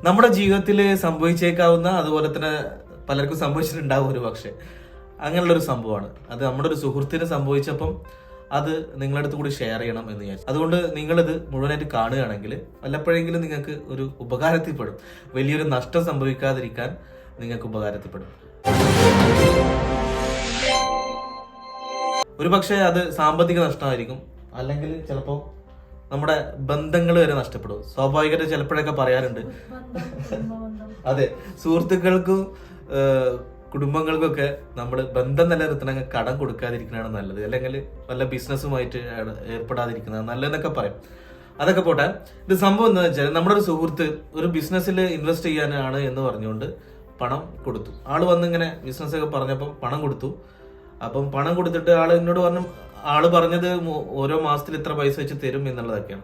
നമ്മുടെ ജീവിതത്തിൽ സംഭവിച്ചേക്കാവുന്ന അതുപോലെ തന്നെ പലർക്കും സംഭവിച്ചിട്ടുണ്ടാവും ഒരു പക്ഷെ അങ്ങനെയുള്ളൊരു സംഭവമാണ്. അത് നമ്മുടെ ഒരു സുഹൃത്തിന് സംഭവിച്ചപ്പം അത് നിങ്ങളുടെ അടുത്ത് കൂടി ഷെയർ ചെയ്യണം എന്ന് വിചാരിച്ചു. അതുകൊണ്ട് നിങ്ങളിത് മുഴുവനായിട്ട് കാണുകയാണെങ്കിൽ വല്ലപ്പോഴെങ്കിലും നിങ്ങൾക്ക് ഒരു ഉപകാരത്തിൽപ്പെടും. വലിയൊരു നഷ്ടം സംഭവിക്കാതിരിക്കാൻ നിങ്ങൾക്ക് ഉപകാരത്തിൽപ്പെടും. ഒരു പക്ഷേ അത് സാമ്പത്തിക നഷ്ടമായിരിക്കും, അല്ലെങ്കിൽ ചിലപ്പോൾ നമ്മുടെ ബന്ധങ്ങൾ വരെ നഷ്ടപ്പെടും. സ്വാഭാവികമായിട്ട് ചിലപ്പോഴൊക്കെ പറയാറുണ്ട്, അതെ, സുഹൃത്തുക്കൾക്കും കുടുംബങ്ങൾക്കൊക്കെ നമ്മൾ ബന്ധം നിലനിർത്തണമെങ്കിൽ കടം കൊടുക്കാതിരിക്കുന്നതാണ് നല്ലത്, അല്ലെങ്കിൽ വല്ല ബിസിനസ്സുമായിട്ട് ഏർപ്പെടാതിരിക്കുന്നതാണ് നല്ലതെന്നൊക്കെ പറയും. അതൊക്കെ പോട്ടെ. ഇത് സംഭവം എന്താണെന്ന് വെച്ചാൽ, നമ്മുടെ ഒരു സുഹൃത്ത് ഒരു ബിസിനസ്സിൽ ഇൻവെസ്റ്റ് ചെയ്യാനാണ് എന്ന് പറഞ്ഞുകൊണ്ട് പണം കൊടുത്തു. ആള് വന്നിങ്ങനെ ബിസിനസ്സൊക്കെ പറഞ്ഞപ്പം പണം കൊടുത്തു. അപ്പം പണം കൊടുത്തിട്ട് ആള് എന്നോട് പറഞ്ഞു, ആള് പറഞ്ഞത് ഓരോ മാസത്തിൽ ഇത്ര പൈസ വെച്ച് തരും എന്നുള്ളതൊക്കെയാണ്.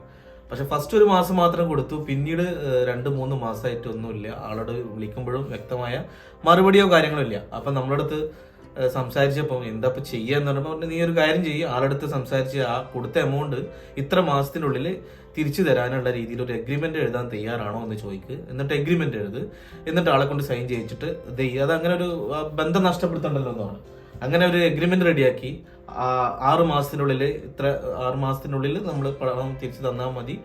പക്ഷെ ഫസ്റ്റ് ഒരു മാസം മാത്രം കൊടുത്തു. പിന്നീട് 2-3 മാസമായിട്ടൊന്നുമില്ല. ആളോട് വിളിക്കുമ്പോഴും വ്യക്തമായ മറുപടിയോ കാര്യങ്ങളോ ഇല്ല. അപ്പൊ നമ്മളടുത്ത് സംസാരിച്ചപ്പോൾ എന്താ ഇപ്പൊ ചെയ്യാന്ന് പറഞ്ഞപ്പോൾ നീ ഒരു കാര്യം ചെയ്യും, ആളടുത്ത് സംസാരിച്ച് ആ കൊടുത്ത എമൗണ്ട് ഇത്ര മാസത്തിനുള്ളിൽ തിരിച്ചു തരാനുള്ള രീതിയിൽ ഒരു എഗ്രിമെന്റ് എഴുതാൻ തയ്യാറാണോ എന്ന് ചോദിക്ക്. എന്നിട്ട് എഗ്രിമെന്റ് എഴുത്, എന്നിട്ട് ആളെ കൊണ്ട് സൈൻ ചെയ്യിച്ചിട്ട് അത് അങ്ങനെ ഒരു ബന്ധം നഷ്ടപ്പെടുത്തണ്ടല്ലോ എന്നാണ്. അങ്ങനെ ഒരു എഗ്രിമെന്റ് റെഡിയാക്കി 6 മാസത്തിനുള്ളിൽ നമ്മൾ പണം തിരിച്ചു തന്നാൽ മതി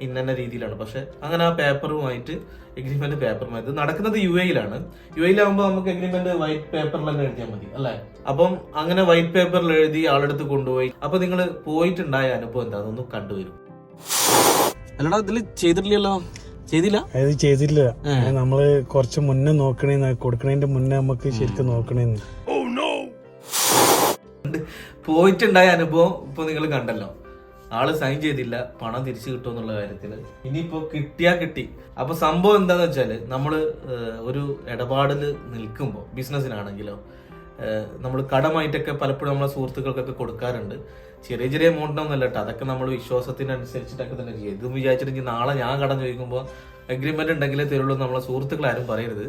ഇന്ന രീതിയിലാണ്. പക്ഷെ അങ്ങനെ ആ പേപ്പറുമായിട്ട് എഗ്രിമെന്റ് പേപ്പറുമായിട്ട് നടക്കുന്നത് UAE-ലാണ്. UAE-ലാകുമ്പോൾ നമുക്ക് എഗ്രിമെന്റ് വൈറ്റ് പേപ്പറിൽ തന്നെ എഴുതിയാൽ മതി അല്ലെ. അപ്പം അങ്ങനെ വൈറ്റ് പേപ്പറിൽ എഴുതി ആളെടുത്ത് കൊണ്ടുപോയി. അപ്പൊ നിങ്ങൾ പോയിട്ടുണ്ടായ അനുഭവം എന്താ, അതൊന്നും കണ്ടുവരും. അല്ലടാ, ഇതില് ചെയ്തിട്ടില്ലല്ലോ? ചെയ്തില്ല. നമ്മള് കുറച്ച് മുന്നേ നോക്കണേന്ന്, കൊടുക്കണേന്റെ മുന്നേ നമുക്ക് ശരിക്കും നോക്കണേന്ന്. പോയിട്ടുണ്ടായ അനുഭവം ഇപ്പൊ നിങ്ങൾ കണ്ടല്ലോ. ആള് സൈൻ ചെയ്തില്ല, പണം തിരിച്ചു കിട്ടും എന്നുള്ള കാര്യത്തില്. ഇനിയിപ്പോ കിട്ടിയാ കിട്ടി. അപ്പൊ സംഭവം എന്താന്ന് വെച്ചാല്, നമ്മള് ഒരു ഇടപാടില് നിൽക്കുമ്പോ ബിസിനസ്സിനാണെങ്കിലോ നമ്മൾ കടമായിട്ടൊക്കെ പലപ്പോഴും നമ്മളെ സുഹൃത്തുക്കൾക്കൊക്കെ കൊടുക്കാറുണ്ട്. ചെറിയ ചെറിയ എമൗണ്ടിനൊന്നല്ല കേട്ടോ, അതൊക്കെ നമ്മൾ വിശ്വാസത്തിനനുസരിച്ചിട്ടൊക്കെ തന്നെ ചെയ്യും. ഇതും വിചാരിച്ചിട്ട് നാളെ ഞാൻ കടം ചോദിക്കുമ്പോൾ എഗ്രിമെന്റ് ഉണ്ടെങ്കിലേ തരുള്ളൂ നമ്മളെ സുഹൃത്തുക്കൾ ആരും പറയരുത്.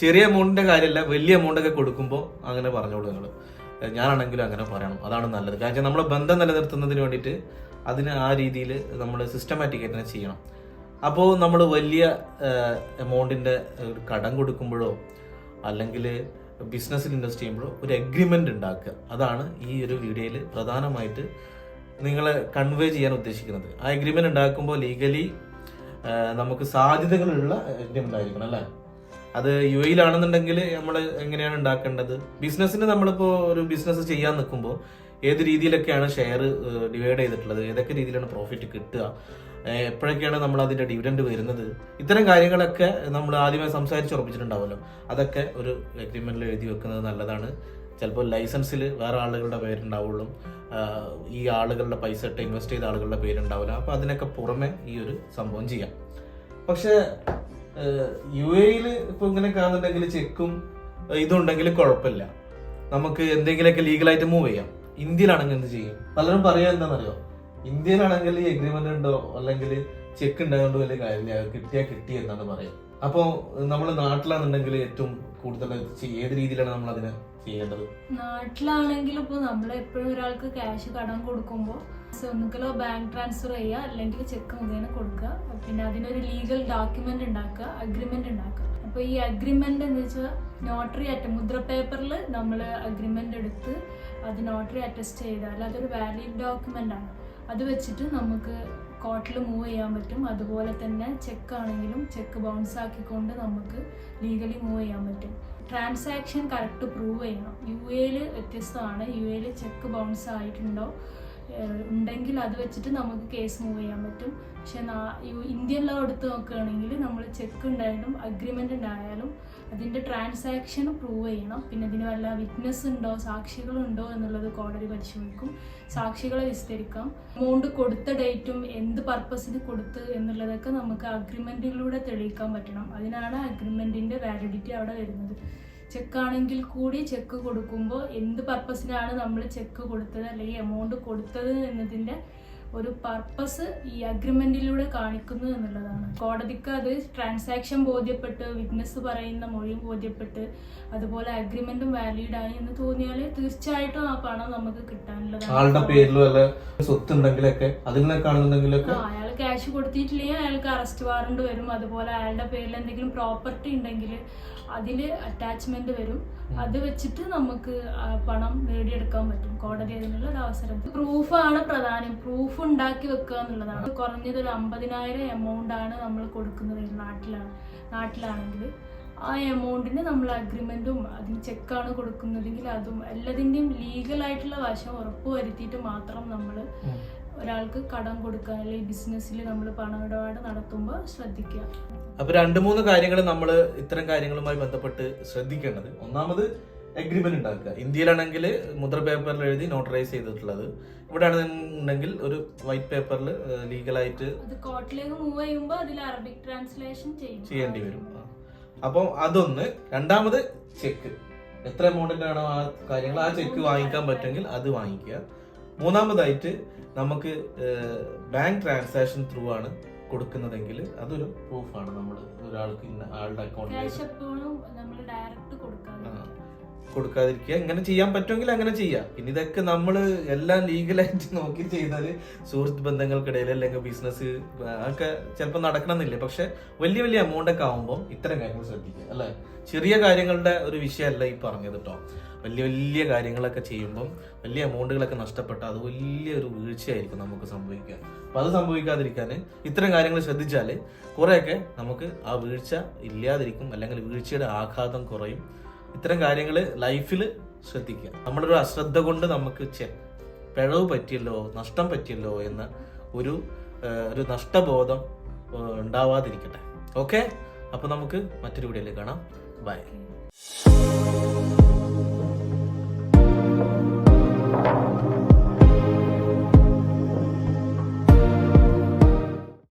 ചെറിയ എമൗണ്ടിന്റെ കാര്യമല്ല, വലിയ എമൗണ്ട് ഒക്കെ കൊടുക്കുമ്പോൾ അങ്ങനെ പറഞ്ഞോളൂ നിങ്ങൾ. ഞാനാണെങ്കിലും അങ്ങനെ പറയണം, അതാണ് നല്ലത്. കാരണം നമ്മളെ ബന്ധം നിലനിർത്തുന്നതിന് വേണ്ടിയിട്ട് അതിന് ആ രീതിയിൽ നമ്മൾ സിസ്റ്റമാറ്റിക് ആയിട്ട് തന്നെ ചെയ്യണം. അപ്പോൾ നമ്മൾ വലിയ എമൗണ്ടിന്റെ കടം കൊടുക്കുമ്പോഴോ അല്ലെങ്കിൽ ബിസിനസ്സിൽ ഇൻവെസ്റ്റ് ചെയ്യുമ്പോഴോ ഒരു എഗ്രിമെന്റ് ഉണ്ടാക്കുക. അതാണ് ഈ ഒരു വീഡിയോയിൽ പ്രധാനമായിട്ട് നിങ്ങളെ കൺവേ ചെയ്യാൻ ഉദ്ദേശിക്കുന്നത്. ആ എഗ്രിമെന്റ് ഉണ്ടാക്കുമ്പോൾ ലീഗലി നമുക്ക് സാധ്യതകളുള്ള എഗ്രിമെന്റ് ആയിരിക്കണം അല്ലേ. അത് UAE-ലാണെന്നുണ്ടെങ്കിൽ നമ്മൾ എങ്ങനെയാണ് ഉണ്ടാക്കേണ്ടത്? ബിസിനസ്സിന് നമ്മളിപ്പോൾ ഒരു ബിസിനസ് ചെയ്യാൻ നിൽക്കുമ്പോൾ ഏത് രീതിയിലൊക്കെയാണ് ഷെയർ ഡിവൈഡ് ചെയ്തിട്ടുള്ളത്, ഏതൊക്കെ രീതിയിലാണ് പ്രോഫിറ്റ് കിട്ടുക, എപ്പോഴൊക്കെയാണ് നമ്മൾ അതിന്റെ ഡിവിഡൻഡ് വരുന്നത്, ഇത്തരം കാര്യങ്ങളൊക്കെ നമ്മൾ ആദ്യമായി സംസാരിച്ചുറപ്പിച്ചിട്ടുണ്ടാവുമല്ലോ. അതൊക്കെ ഒരു എഗ്രിമെന്റിൽ എഴുതി വെക്കുന്നത് നല്ലതാണ്. ചിലപ്പോൾ ലൈസൻസിൽ വേറെ ആളുകളുടെ പേരുണ്ടാവുള്ളൂ, ഈ ആളുകളുടെ പൈസ ഇട്ട് ഇൻവെസ്റ്റ് ചെയ്ത ആളുകളുടെ പേരുണ്ടാവില്ല. അപ്പൊ അതിനൊക്കെ പുറമെ ഈ ഒരു സംഭവം ചെയ്യാം. പക്ഷെ UAE-ൽ ഇപ്പൊ ഇങ്ങനെ കാണുന്നുണ്ടെങ്കിൽ ചെക്കും ഇതുണ്ടെങ്കിൽ കുഴപ്പമില്ല, നമുക്ക് എന്തെങ്കിലുമൊക്കെ ലീഗലായിട്ട് മൂവ് ചെയ്യാം. ഇന്ത്യയിലാണെങ്കിൽ എന്ത് ചെയ്യും? പലരും പറയാ എന്താണെന്നറിയോ, ഇന്ത്യയിലാണെങ്കിൽ ഈ എഗ്രിമെന്റ് ഉണ്ടോ അല്ലെങ്കിൽ ചെക്ക് ഉണ്ടായതുകൊണ്ട് വലിയ കാര്യമില്ല, കിട്ടിയാ കിട്ടി എന്നാണ് പറയുക. അപ്പൊ നമ്മൾ നാട്ടിലാണെന്നുണ്ടെങ്കിൽ ഏറ്റവും കൂടുതൽ ഏത് രീതിയിലാണ് നമ്മൾ അതിനെ ചെയ്യേണ്ടത്? നാട്ടിലാണെങ്കിൽ ഇപ്പൊ നമ്മൾ എപ്പോഴും ഒരാൾക്ക് ക്യാഷ് കടം കൊടുക്കുമ്പോൾ ഒന്നുകിലോ ബാങ്ക് ട്രാൻസ്ഫർ ചെയ്യുക, അല്ലെങ്കിൽ ചെക്ക് മുഖേന കൊടുക്കുക. പിന്നെ അതിനൊരു ലീഗൽ ഡോക്യുമെന്റ് ഉണ്ടാക്കുക, അഗ്രിമെന്റ് ഉണ്ടാക്കുക. അപ്പൊ ഈ അഗ്രിമെന്റ് എന്ന് വെച്ചാൽ നോട്ടറി മുദ്ര പേപ്പറിൽ നമ്മൾ അഗ്രിമെന്റ് എടുത്ത് അത് നോട്ടറി അറ്റസ്റ്റ് ചെയ്താൽ അതൊരു വാലിഡ് ഡോക്യുമെന്റ് ആണ്. അത് വെച്ചിട്ട് നമുക്ക് കോർട്ടിൽ മൂവ് ചെയ്യാൻ പറ്റും. അതുപോലെ തന്നെ ചെക്ക് ആണെങ്കിലും ചെക്ക് ബൗൺസ് ആക്കിക്കൊണ്ട് നമുക്ക് ലീഗലി മൂവ് ചെയ്യാൻ പറ്റും. ട്രാൻസാക്ഷൻ കറക്റ്റ് പ്രൂവ് ചെയ്യണം. UAE-ൽ വ്യത്യസ്തമാണ്. UAE-ൽ ചെക്ക് ബൗൺസ് ആയിട്ടുണ്ടോ ഉണ്ടെങ്കിൽ അത് വെച്ചിട്ട് നമുക്ക് കേസ് മൂവ് ചെയ്യാൻ പറ്റും. പക്ഷെ ഇന്ത്യൻ ലോ എടുത്ത് നോക്കുകയാണെങ്കിൽ നമ്മൾ ചെക്ക് ഉണ്ടായാലും അഗ്രിമെന്റ് ഉണ്ടായാലും അതിന്റെ ട്രാൻസാക്ഷൻ പ്രൂവ് ചെയ്യണം. പിന്നെ ഇതിന് വല്ല വിറ്റ്നസ് ഉണ്ടോ, സാക്ഷികളുണ്ടോ എന്നുള്ളത് കോടതി പരിശോധിക്കും. സാക്ഷികളെ വിസ്തരിക്കാം. എമൗണ്ട് കൊടുത്ത ഡേറ്റും എന്ത് പർപ്പസിന് കൊടുത്ത് എന്നുള്ളതൊക്കെ നമുക്ക് അഗ്രിമെന്റിലൂടെ തെളിയിക്കാൻ പറ്റണം. അതിനാണ് അഗ്രിമെന്റിന്റെ വാലിഡിറ്റി അവിടെ വരുന്നത്. ചെക്കാണെങ്കിൽ കൂടി ചെക്ക് കൊടുക്കുമ്പോൾ എന്ത് പർപ്പസിനാണ് നമ്മൾ ചെക്ക് കൊടുത്തത് അല്ലെങ്കിൽ എമൗണ്ട് കൊടുത്തത് എന്നതിൻ്റെ ഒരു പർപ്പസ് ഈ അഗ്രിമെന്റിലൂടെ കാണിക്കുന്നു എന്നുള്ളതാണ്. കോടതിക്ക് അത് ട്രാൻസാക്ഷൻ ബോധ്യപ്പെട്ട് വിറ്റ്നസ് പറയുന്ന മൊഴിയും ബോധ്യപ്പെട്ട് അതുപോലെ അഗ്രിമെന്റും വാലിഡ് ആയി എന്ന് തോന്നിയാൽ തീർച്ചയായിട്ടും ആ പണം നമുക്ക് കിട്ടാനുള്ളതാണ്. ആളുടെ പേരിലോ സ്വത്ത് ഉണ്ടെങ്കിലൊക്കെ അതിനെ കാണുന്നുണ്ടെങ്കിലൊക്കെ അയാൾ ക്യാഷ് കൊടുത്തിട്ടില്ലെങ്കിൽ അയാൾക്ക് അറസ്റ്റ് വാറണ്ട് വരും. അതുപോലെ അയാളുടെ പേരിൽ എന്തെങ്കിലും പ്രോപ്പർട്ടി ഉണ്ടെങ്കിൽ അതിൽ അറ്റാച്ച്മെന്റ് വരും. അത് വെച്ചിട്ട് നമുക്ക് പണം നേടിയെടുക്കാൻ പറ്റും. കോടതി അതിനുള്ള ഒരു അവസരം. പ്രൂഫാണ് പ്രധാനം. പ്രൂഫ് ഉണ്ടാക്കി വെക്കുക എന്നുള്ളതാണ്. കുറഞ്ഞത് ഒരു 50,000 എമൗണ്ട് ആണ് നമ്മൾ കൊടുക്കുന്നത് നാട്ടിലാണെങ്കിൽ. ആ എമൗണ്ടിന് നമ്മൾ അഗ്രിമെന്റും അതിന് ചെക്കാണ് കൊടുക്കുന്നതെങ്കിൽ അതും എല്ലാതിൻ്റെയും ലീഗലായിട്ടുള്ള വശം ഉറപ്പുവരുത്തിയിട്ട് മാത്രം നമ്മൾ ഒരാൾക്ക് കടം കൊടുക്കുക അല്ലെങ്കിൽ ബിസിനസ്സിൽ നമ്മൾ പണമിടപാട് നടത്തുമ്പോൾ ശ്രദ്ധിക്കുക. അപ്പൊ 2-3 കാര്യങ്ങൾ നമ്മൾ ഇത്തരം കാര്യങ്ങളുമായി ബന്ധപ്പെട്ട് ശ്രദ്ധിക്കേണ്ടത്. ഒന്നാമത് അഗ്രിമെന്റ് ഉണ്ടാക്കുക. ഇന്ത്യയിലാണെങ്കിൽ മുദ്ര പേപ്പറിൽ എഴുതി നോട്ടറൈസ് ചെയ്തിട്ടുള്ളത്. ഇവിടെ ആണെന്നുണ്ടെങ്കിൽ ഒരു വൈറ്റ് പേപ്പറിൽ ലീഗലായിട്ട് കോർട്ടിലേക്ക് മൂവ് ചെയ്യുമ്പോൾ അതിൽ അറബിക് ട്രാൻസ്ലേഷൻ ചെയ്യേണ്ടി വരും. അപ്പം അതൊന്ന്. രണ്ടാമത് ചെക്ക്. എത്ര എമൗണ്ടിന്റെ ആണോ ആ കാര്യങ്ങൾ, ആ ചെക്ക് വാങ്ങിക്കാൻ പറ്റുമെങ്കിൽ അത് വാങ്ങിക്കുക. മൂന്നാമതായിട്ട് നമുക്ക് ബാങ്ക് ട്രാൻസാക്ഷൻ ത്രൂ ആണ് കൊടുക്കുന്നതെങ്കിൽ അതൊരു പ്രൂഫാണ്. നമ്മൾ ഒരാൾക്ക് ആളുടെ അക്കൗണ്ടിലേക്ക് കൊടുക്കാതിരിക്കുക. ഇങ്ങനെ ചെയ്യാൻ പറ്റുമെങ്കിൽ അങ്ങനെ ചെയ്യാം. പിന്നെ ഇതൊക്കെ നമ്മൾ എല്ലാം ലീഗലായിട്ട് നോക്കി ചെയ്താൽ സുഹൃത്ത് ബന്ധങ്ങൾക്കിടയിൽ അല്ലെങ്കിൽ ബിസിനസ് ഒക്കെ ചിലപ്പോൾ നടക്കണമെന്നില്ല. പക്ഷെ വലിയ വലിയ എമൗണ്ട് ഒക്കെ ആകുമ്പോൾ ഇത്തരം കാര്യങ്ങൾ ശ്രദ്ധിക്കുക അല്ലെ. ചെറിയ കാര്യങ്ങളുടെ ഒരു വിഷയമല്ല ഈ പറഞ്ഞത് കേട്ടോ. വലിയ വലിയ കാര്യങ്ങളൊക്കെ ചെയ്യുമ്പം വലിയ എമൗണ്ടുകളൊക്കെ നഷ്ടപ്പെട്ടാൽ അത് വലിയൊരു വീഴ്ചയായിരിക്കും നമുക്ക് സംഭവിക്കുക. അപ്പൊ അത് സംഭവിക്കാതിരിക്കാൻ ഇത്തരം കാര്യങ്ങൾ ശ്രദ്ധിച്ചാൽ കുറെയൊക്കെ നമുക്ക് ആ വീഴ്ച ഇല്ലാതിരിക്കും, അല്ലെങ്കിൽ വീഴ്ചയുടെ ആഘാതം കുറയും. ഇത്തരം കാര്യങ്ങൾ ലൈഫിൽ ശ്രദ്ധിക്കുക. നമ്മളൊരു അശ്രദ്ധ കൊണ്ട് നമുക്ക് പിഴവ് പറ്റിയല്ലോ, നഷ്ടം പറ്റിയല്ലോ എന്ന ഒരു നഷ്ടബോധം ഉണ്ടാവാതിരിക്കട്ടെ. ഓക്കെ, അപ്പൊ നമുക്ക് മറ്റൊരു വീഡിയോയിൽ കാണാം. ബൈ.